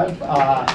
live.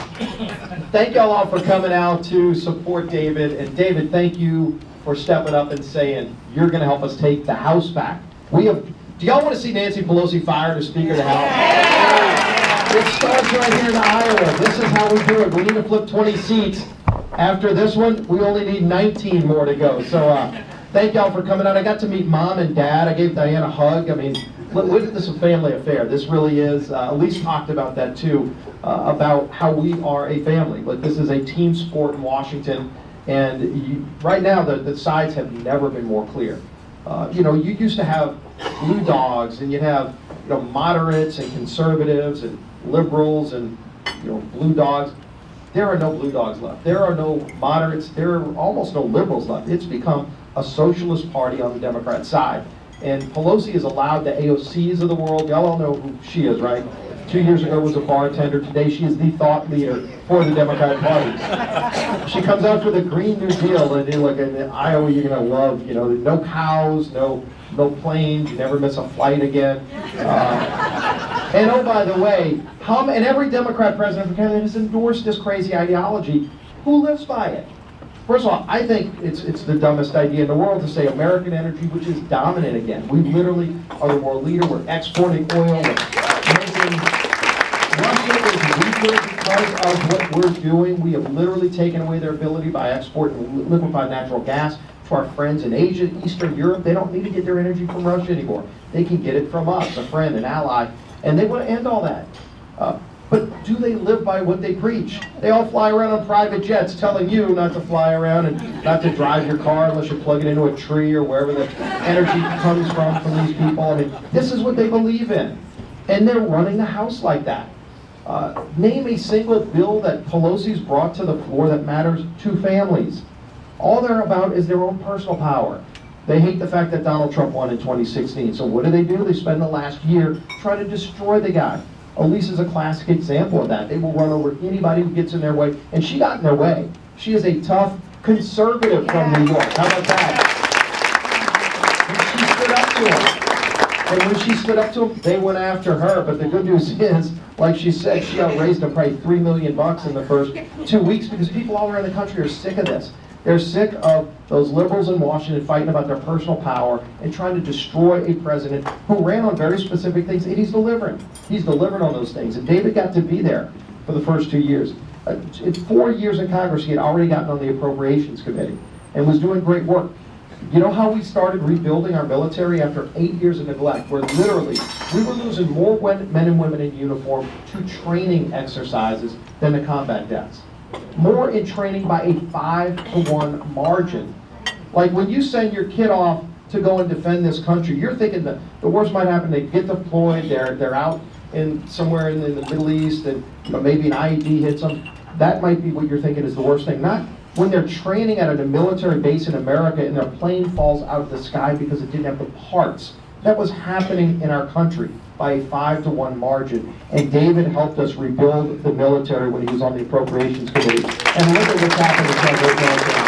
Thank y'all all for coming out to support David. And David, thank you for stepping up and saying you're going to help us take the House back. Do y'all want to see Nancy Pelosi fired as Speaker of the House? It starts right here in Iowa. This is how we do it. We need to flip 20 seats. After this one, we only need 19 more to go. So thank y'all for coming out. I got to meet Mom and Dad. I gave Diane a hug. I mean, this is a family affair. This really is. Elise talked about that too, about how we are a family. But this is a team sport in Washington. And right now, the sides have never been more clear. You used to have blue dogs, and you'd have moderates and conservatives and liberals and blue dogs. There are no blue dogs left. There are no moderates. There are almost no liberals left. It's become a socialist party on the Democrat side. And Pelosi has allowed the AOCs of the world. Y'all all know who she is, right? 2 years ago was a bartender. Today she is the thought leader for the Democratic Party. She comes out for the Green New Deal, and look, in Iowa you're going to love, no cows, no planes, you never miss a flight again. And oh, by the way, and every Democrat president for Canada has endorsed this crazy ideology. Who lives by it? First of all, I think it's the dumbest idea in the world to say American energy, which is dominant again. We literally are the world leader. We're exporting oil. Russia is weaker because of what we're doing. We have literally taken away their ability by exporting liquefied natural gas to our friends in Asia, Eastern Europe. They don't need to get their energy from Russia anymore. They can get it from us, a friend, an ally, and they want to end all that. But do they live by what they preach? They all fly around on private jets telling you not to fly around and not to drive your car unless you plug it into a tree or wherever the energy comes from these people. I mean, this is what they believe in. And they're running the House like that. Name a single bill that Pelosi's brought to the floor that matters to families. All they're about is their own personal power. They hate the fact that Donald Trump won in 2016. So what do? They spend the last year trying to destroy the guy. Elise is a classic example of that. They will run over anybody who gets in their way, and she got in their way. She is a tough conservative from New York. How about that? And she stood up to them. And when she stood up to them, they went after her. But the good news is, like she said, she outraised them probably $3 million in the first 2 weeks because people all around the country are sick of this. They're sick of those liberals in Washington fighting about their personal power and trying to destroy a president who ran on very specific things, and he's delivering. He's delivering on those things. And David got to be there for the first 2 years. In 4 years in Congress, he had already gotten on the Appropriations Committee and was doing great work. You know how we started rebuilding our military after 8 years of neglect, where literally we were losing more men and women in uniform to training exercises than the combat deaths. More in training by a 5-to-1 margin. Like when you send your kid off to go and defend this country, you're thinking that the worst might happen. They get deployed, they're out in somewhere in the Middle East, and maybe an IED hits them. That might be what you're thinking is the worst thing. Not when they're training at a military base in America and their plane falls out of the sky because it didn't have the parts. That was happening in our country by a 5-to-1 margin. And David helped us rebuild the military when he was on the Appropriations Committee. And look at what's happened to our military.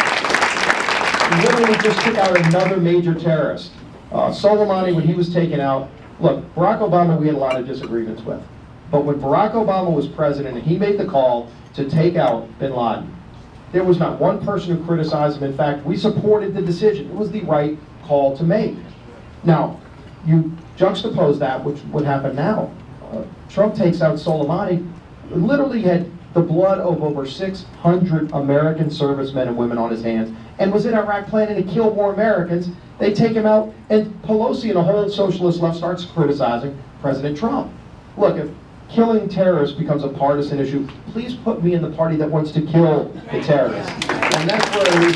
He literally just took out another major terrorist. Soleimani, when he was taken out, look, Barack Obama we had a lot of disagreements with. But when Barack Obama was president and he made the call to take out bin Laden, there was not one person who criticized him. In fact, we supported the decision. It was the right call to make. Now, you juxtapose that, which would happen now. Trump takes out Soleimani, literally had the blood of over 600 American servicemen and women on his hands, and was in Iraq planning to kill more Americans. They take him out, and Pelosi and the whole socialist left starts criticizing President Trump. Look, if killing terrorists becomes a partisan issue, please put me in the party that wants to kill the terrorists. And that's where David is.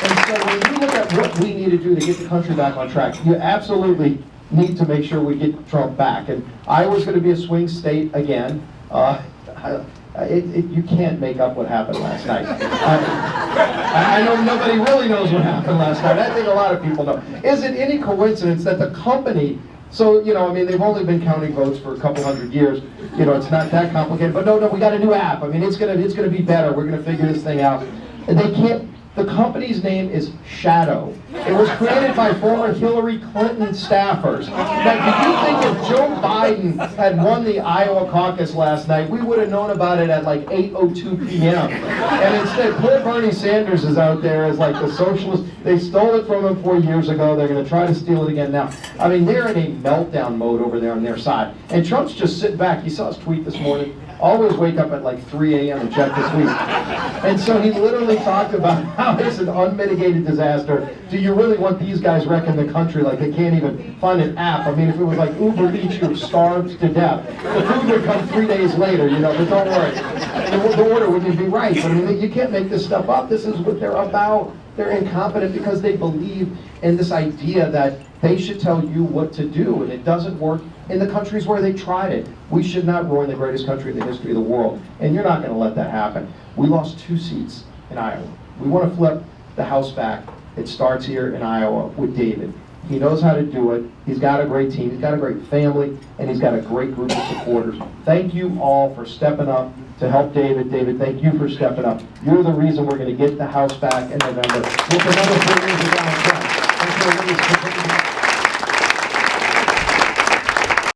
And so when you look at what we need to do to get the country back on track, you absolutely need to make sure we get Trump back. And Iowa's going to be a swing state again. You can't make up what happened last night. I know nobody really knows what happened last night. I think a lot of people know. Is it any coincidence that the company, so, they've only been counting votes for a couple hundred years. It's not that complicated. But no, we got a new app. It's gonna be better. We're gonna figure this thing out. And they can't The company's name is Shadow. It was created by former Hillary Clinton staffers. Now, do you think if Joe Biden had won the Iowa caucus last night, we would have known about it at like 8:02 p.m.? And instead, poor Bernie Sanders is out there as like the socialist. They stole it from him 4 years ago. They're going to try to steal it again now. I mean, they're in a meltdown mode over there on their side. And Trump's just sitting back. You saw his tweet this morning. Always wake up at like 3 a.m. and check the tweet. And so he literally talked about how it's an unmitigated disaster. Do you really want these guys wrecking the country like they can't even find an app? I mean, if it was like Uber Eats, you're starved to death. The food would come 3 days later, you know, but don't worry. The order wouldn't be right. But I mean, you can't make this stuff up. This is what they're about. They're incompetent because they believe in this idea that they should tell you what to do, and it doesn't work in the countries where they tried it. We should not ruin the greatest country in the history of the world, and you're not going to let that happen. We lost 2 seats in Iowa. We want to flip the House back. It starts here in Iowa with David. He knows how to do it. He's got a great team. He's got a great family, and he's got a great group of supporters. Thank you all for stepping up to help David. David, thank you for stepping up. You're the reason we're going to get the House back in November. With another 4 years of Donald Trump.